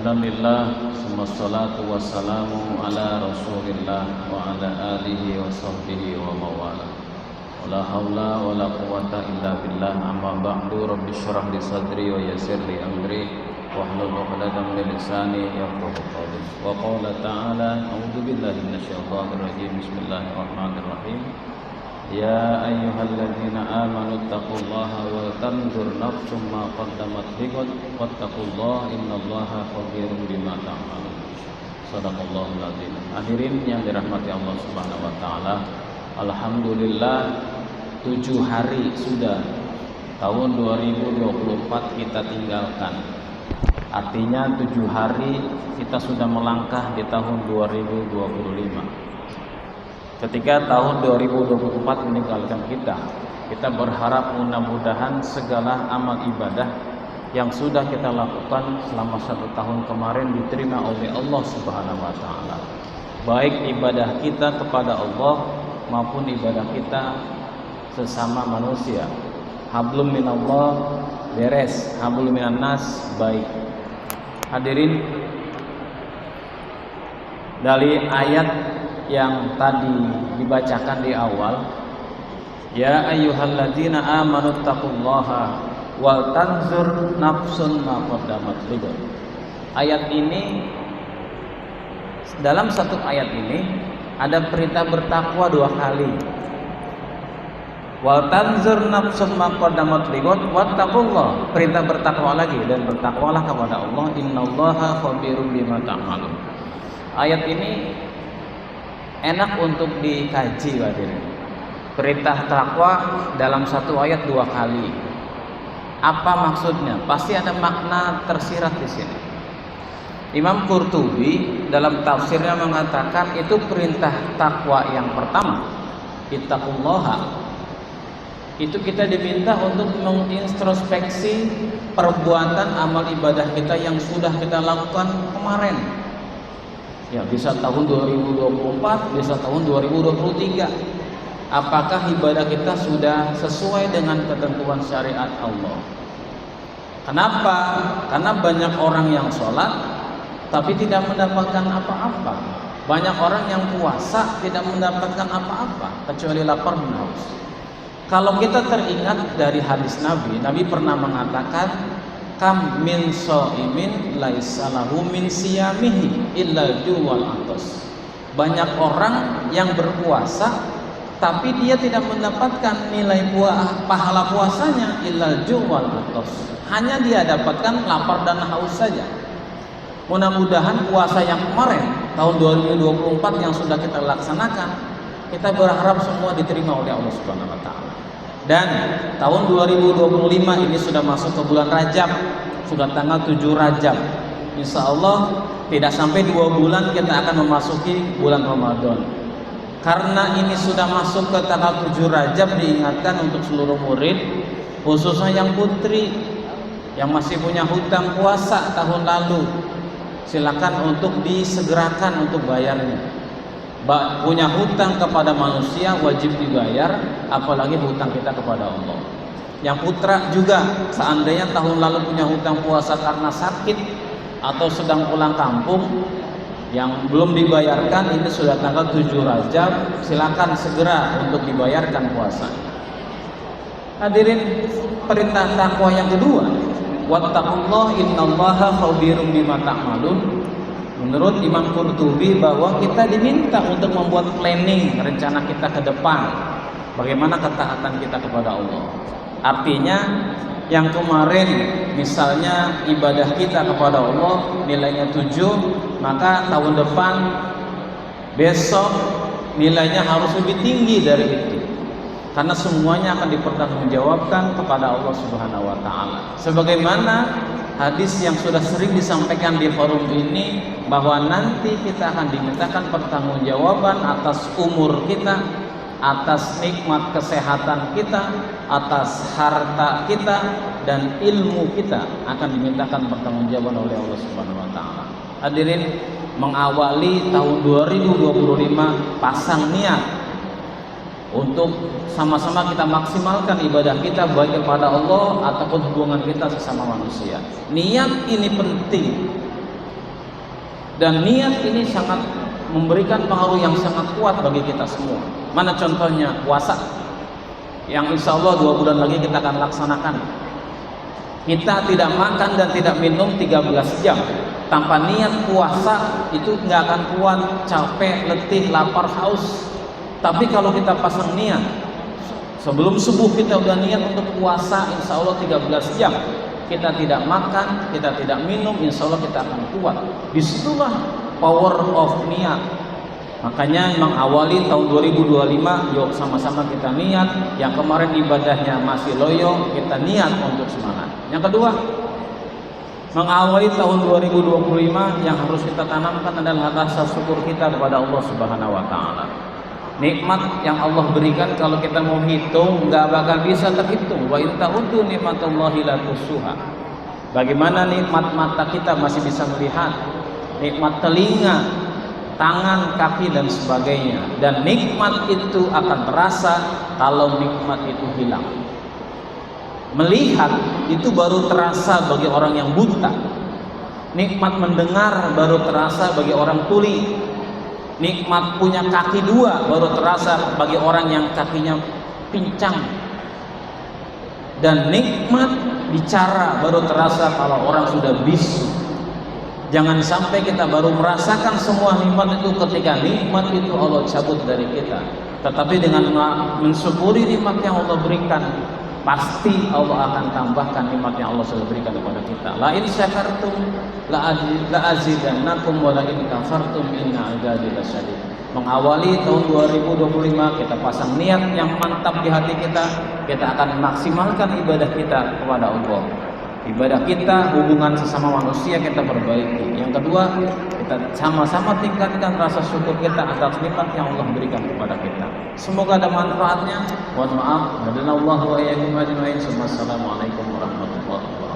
Alhamdulillah, wassalatu wassalamu ala Rasulillah wa ala alihi wa sahbihi wa mawala. Wala haula wala quwata illa billah. Amma ba'du, rabbi syrah li sadri wa yassir li amri wahlul 'uqdatam min lisani yafqahu qawli. Wa qala ta'ala, a'udzu billahi minasyaitonir rajim. Bismillahirrahmanirrahim. Ya ayyuhalladzina amanu taqullaha wa tanzur nafsum ma qaddamat lighad wattaqullaha innallaha khabirum bima ta'malun. Shadaqallahul azim. Hadirin yang dirahmati Allah Subhanahu wa taala, alhamdulillah 7 hari sudah tahun 2024 kita tinggalkan. Artinya 7 hari kita sudah melangkah di tahun 2025. Ketika tahun 2024 meninggalkan kita berharap mudah-mudahan segala amal ibadah yang sudah kita lakukan selama 1 tahun kemarin diterima oleh Allah Subhanahu wa taala. Baik ibadah kita kepada Allah maupun ibadah kita sesama manusia. Hablum minallah beres, hablum minan nas baik. Hadirin, dari ayat yang tadi dibacakan di awal, ya ayyuhalladzina amanu taqullaha wal tanzur nafsun ma qaddamat lighad. Ayat ini, dalam satu ayat ini ada perintah bertakwa 2 kali. Wal tanzur nafsun ma qaddamat lighad wattaqullah, perintah bertakwa lagi, dan bertakwalah kepada Allah, innallaha khabirum bima ta'malun. Ayat ini enak untuk dikaji, hadirin. Perintah takwa dalam satu ayat 2 kali. Apa maksudnya? Pasti ada makna tersirat di sini. Imam Qurtubi dalam tafsirnya mengatakan itu perintah takwa yang pertama, ittaqullaha. Itu kita diminta untuk mengintrospeksi perbuatan amal ibadah kita yang sudah kita lakukan kemarin. Ya, bisa tahun 2024, bisa tahun 2023. Apakah ibadah kita sudah sesuai dengan ketentuan syariat Allah? Kenapa? Karena banyak orang yang sholat tapi tidak mendapatkan apa-apa. Banyak orang yang puasa tidak mendapatkan apa-apa kecuali lapar dan haus. Kalau kita teringat dari hadis Nabi, Nabi pernah mengatakan, kam min shaimin laisa lahu min siyamihi illa juwal atas. Banyak orang yang berpuasa tapi dia tidak mendapatkan nilai pahala puasanya illa juwal atas. Hanya dia dapatkan lapar dan haus saja. Mudah-mudahan puasa yang kemarin tahun 2024 yang sudah kita laksanakan, kita berharap semua diterima oleh Allah Subhanahu wa taala. Dan tahun 2025 ini sudah masuk ke bulan Rajab, sudah tanggal 7 Rajab. Insya Allah tidak sampai 2 bulan kita akan memasuki bulan Ramadan. Karena ini sudah masuk ke tanggal 7 Rajab, diingatkan untuk seluruh murid, khususnya yang putri yang masih punya hutang puasa tahun lalu, silakan untuk disegerakan untuk bayarnya. Punya hutang kepada manusia wajib dibayar, apalagi hutang kita kepada Allah. Yang putra juga, seandainya tahun lalu punya hutang puasa karena sakit atau sedang pulang kampung yang belum dibayarkan, ini sudah tanggal 7 Rajab, silakan segera untuk dibayarkan puasa. Hadirin, perintah takwa yang kedua, wattaqullaha innallaha khabirum bima ta'malun. Menurut Imam Qurtubi bahwa kita diminta untuk membuat planning rencana kita ke depan, bagaimana ketaatan kita kepada Allah. Artinya yang kemarin misalnya ibadah kita kepada Allah nilainya 7, maka tahun depan besok nilainya harus lebih tinggi dari itu. Karena semuanya akan dipertanggungjawabkan kepada Allah Subhanahu wa taala. Sebagaimana hadis yang sudah sering disampaikan di forum ini, bahwa nanti kita akan dimintakan pertanggungjawaban atas umur kita, atas nikmat kesehatan kita, atas harta kita, dan ilmu kita akan dimintakan pertanggungjawaban oleh Allah Subhanahu wa taala. Hadirin, mengawali tahun 2025 pasang niat untuk sama-sama kita maksimalkan ibadah kita baik kepada Allah ataupun hubungan kita sesama manusia. Niat ini penting. Dan niat ini sangat memberikan pengaruh yang sangat kuat bagi kita semua. Mana contohnya? Puasa, yang insya Allah 2 bulan lagi kita akan laksanakan. Kita tidak makan dan tidak minum 13 jam. Tanpa niat puasa itu nggak akan kuat, capek, letih, lapar, haus. Tapi kalau kita pasang niat, sebelum subuh kita udah niat untuk puasa, insya Allah 13 jam. Kita tidak makan, kita tidak minum, insya Allah kita akan kuat. Disitulah power of niat. Makanya mengawali tahun 2025, yuk sama-sama kita niat. Yang kemarin ibadahnya masih loyo, kita niat untuk semangat. Yang kedua, mengawali tahun 2025 yang harus kita tanamkan adalah rasa syukur kita kepada Allah Subhanahu wa taala. Nikmat yang Allah berikan kalau kita mau hitung nggak bakal bisa terhitung. Wa in ta'uddu nikmatallahi la tuhsuha. Bagaimana nikmat mata kita masih bisa melihat, nikmat telinga, tangan, kaki dan sebagainya. Dan nikmat itu akan terasa kalau nikmat itu hilang. Melihat itu baru terasa bagi orang yang buta. Nikmat mendengar baru terasa bagi orang tuli. Nikmat punya kaki 2 baru terasa bagi orang yang kakinya pincang. Dan nikmat bicara baru terasa kalau orang sudah bisu. Jangan sampai kita baru merasakan semua nikmat itu ketika nikmat itu Allah cabut dari kita. Tetapi dengan mensyukuri nikmat yang Allah berikan, pasti Allah akan tambahkan nikmat yang Allah sudah berikan kepada kita. La in syakartum la azidannakum wa la in kafartum inna azabi lasyadid. Mengawali tahun 2025 kita pasang niat yang mantap di hati kita akan maksimalkan ibadah kita kepada Allah. Ibadah kita, hubungan sesama manusia kita perbaiki. Yang kedua, kita sama-sama tingkatkan rasa syukur kita atas nikmat yang Allah berikan kepada kita. Semoga ada manfaatnya. Mohon maaf. Wassalamualaikum warahmatullahi wabarakatuh.